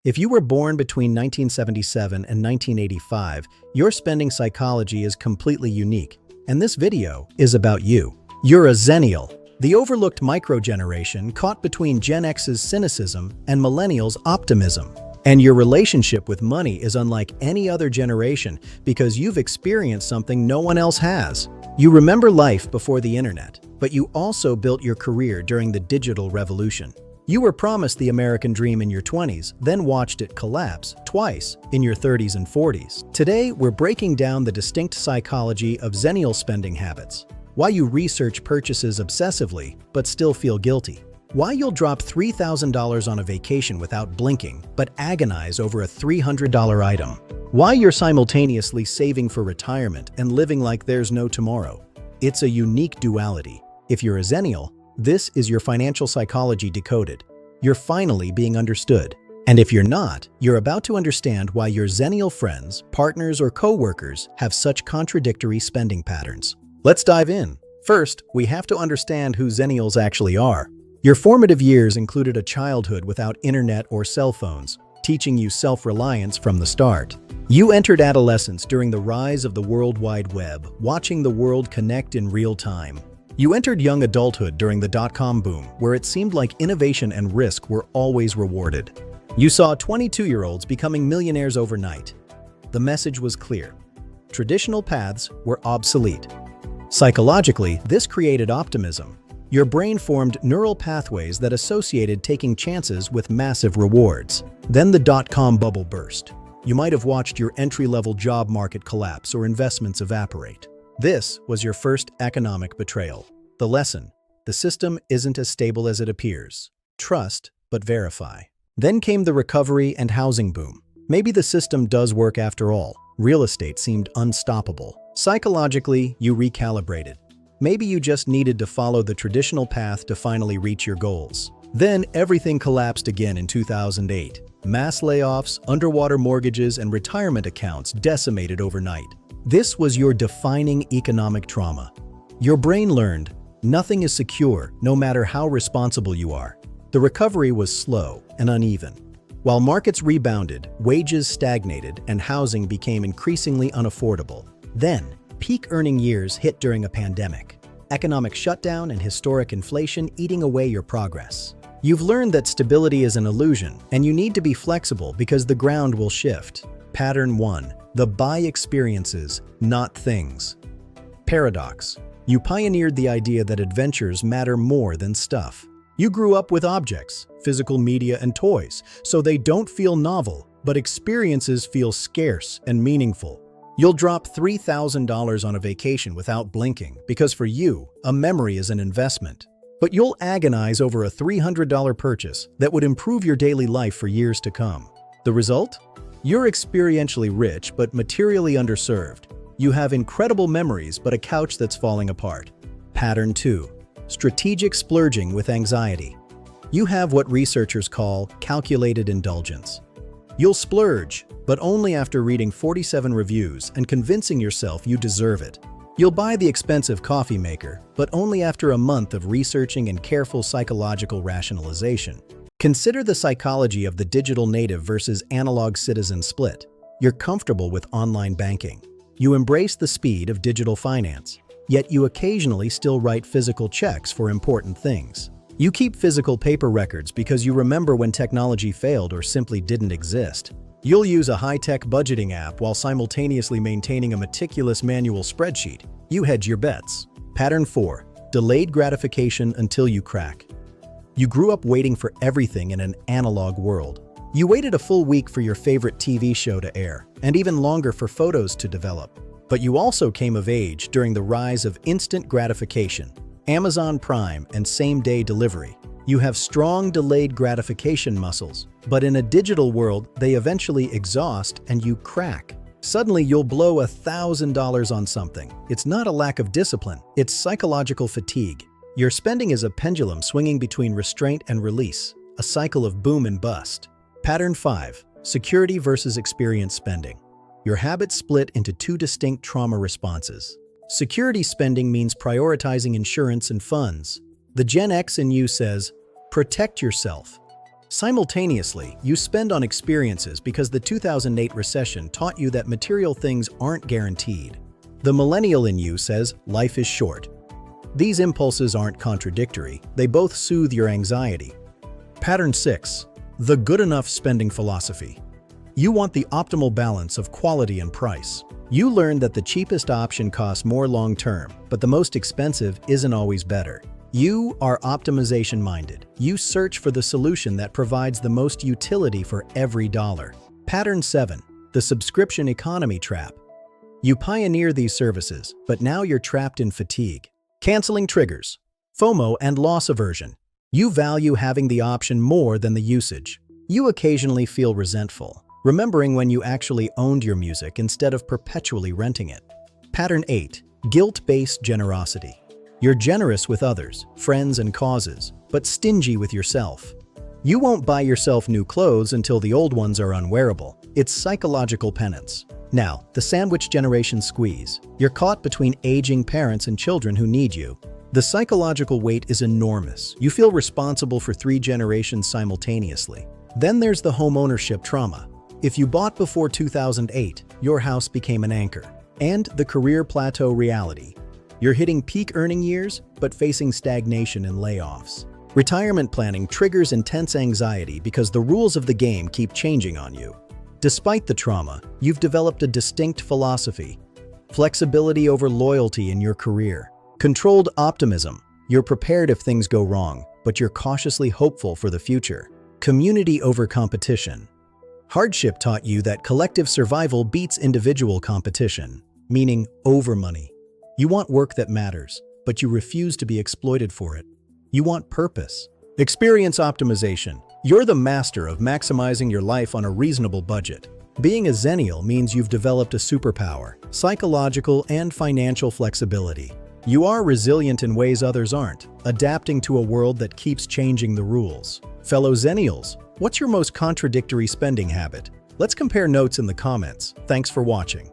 If you were born between 1977 and 1985, your spending psychology is completely unique, and this video is about you. You're a Xennial, the overlooked microgeneration caught between Gen X's cynicism and Millennials' optimism. And your relationship with money is unlike any other generation because you've experienced something no one else has. You remember life before the internet, but you also built your career during the digital revolution. You were promised the American dream in your 20s, then watched it collapse twice in your 30s and 40s. Today, we're breaking down the distinct psychology of Xennial spending habits, why you research purchases obsessively but still feel guilty, why you'll drop $3,000 on a vacation without blinking but agonize over a $300 item, why you're simultaneously saving for retirement and living like there's no tomorrow. It's a unique duality. If you're a Xennial, this is your financial psychology decoded. You're finally being understood. And if you're not, you're about to understand why your Xennial friends, partners, or co-workers have such contradictory spending patterns. Let's dive in. First, we have to understand who Xennials actually are. Your formative years included a childhood without internet or cell phones, teaching you self-reliance from the start. You entered adolescence during the rise of the World Wide Web, watching the world connect in real time. You entered young adulthood during the dot-com boom, where it seemed like innovation and risk were always rewarded. You saw 22-year-olds becoming millionaires overnight. The message was clear. Traditional paths were obsolete. Psychologically, this created optimism. Your brain formed neural pathways that associated taking chances with massive rewards. Then the dot-com bubble burst. You might have watched your entry-level job market collapse or investments evaporate. This was your first economic betrayal. The lesson: the system isn't as stable as it appears. Trust, but verify. Then came the recovery and housing boom. Maybe the system does work after all. Real estate seemed unstoppable. Psychologically, you recalibrated. Maybe you just needed to follow the traditional path to finally reach your goals. Then everything collapsed again in 2008. Mass layoffs, underwater mortgages, and retirement accounts decimated overnight. This was your defining economic trauma. Your brain learned nothing is secure, no matter how responsible you are. The recovery was slow and uneven. While markets rebounded, wages stagnated, and housing became increasingly unaffordable. Then, peak earning years hit during a pandemic. Economic shutdown and historic inflation eating away your progress. You've learned that stability is an illusion, and you need to be flexible because the ground will shift. Pattern 1. The buy experiences, not things. Paradox. You pioneered the idea that adventures matter more than stuff. You grew up with objects, physical media, and toys, so they don't feel novel, but experiences feel scarce and meaningful. You'll drop $3,000 on a vacation without blinking because for you, a memory is an investment. But you'll agonize over a $300 purchase that would improve your daily life for years to come. The result? You're experientially rich but materially underserved. You have incredible memories but a couch that's falling apart. Pattern 2. Strategic splurging with anxiety. You have what researchers call calculated indulgence. You'll splurge, but only after reading 47 reviews and convincing yourself you deserve it. You'll buy the expensive coffee maker, but only after a month of researching and careful psychological rationalization. Consider the psychology of the digital native versus analog citizen split. You're comfortable with online banking. You embrace the speed of digital finance, yet you occasionally still write physical checks for important things. You keep physical paper records because you remember when technology failed or simply didn't exist. You'll use a high-tech budgeting app while simultaneously maintaining a meticulous manual spreadsheet. You hedge your bets. Pattern 4. Delayed gratification until you crack. You grew up waiting for everything in an analog world. You waited a full week for your favorite TV show to air, and even longer for photos to develop. But you also came of age during the rise of instant gratification, Amazon Prime, and same-day delivery. You have strong delayed gratification muscles, but in a digital world, they eventually exhaust and you crack. Suddenly, you'll blow $1,000 on something. It's not a lack of discipline, it's psychological fatigue. Your spending is a pendulum swinging between restraint and release, a cycle of boom and bust. Pattern 5. Security versus experience spending. Your habits split into two distinct trauma responses. Security spending means prioritizing insurance and funds. The Gen X in you says, protect yourself. Simultaneously, you spend on experiences because the 2008 recession taught you that material things aren't guaranteed. The millennial in you says life is short. These impulses aren't contradictory, they both soothe your anxiety. Pattern 6. The good enough spending philosophy. You want the optimal balance of quality and price. You learn that the cheapest option costs more long-term, but the most expensive isn't always better. You are optimization-minded. You search for the solution that provides the most utility for every dollar. Pattern 7. The subscription economy trap. You pioneer these services, but now you're trapped in fatigue. Canceling triggers, FOMO, and loss aversion. You value having the option more than the usage. You occasionally feel resentful, remembering when you actually owned your music instead of perpetually renting it. Pattern 8. Guilt-based generosity. You're generous with others, friends, and causes, but stingy with yourself. You won't buy yourself new clothes until the old ones are unwearable. It's psychological penance. Now, the sandwich generation squeeze. You're caught between aging parents and children who need you. The psychological weight is enormous. You feel responsible for 3 generations simultaneously. Then there's the homeownership trauma. If you bought before 2008, your house became an anchor. And the career plateau reality. You're hitting peak earning years, but facing stagnation and layoffs. Retirement planning triggers intense anxiety because the rules of the game keep changing on you. Despite the trauma, you've developed a distinct philosophy. Flexibility over loyalty in your career. Controlled optimism. You're prepared if things go wrong, but you're cautiously hopeful for the future. Community over competition. Hardship taught you that collective survival beats individual competition, meaning over money. You want work that matters, but you refuse to be exploited for it. You want purpose. Experience optimization. You're the master of maximizing your life on a reasonable budget. Being a Xennial means you've developed a superpower, psychological and financial flexibility. You are resilient in ways others aren't, adapting to a world that keeps changing the rules. Fellow Xennials, what's your most contradictory spending habit? Let's compare notes in the comments. Thanks for watching.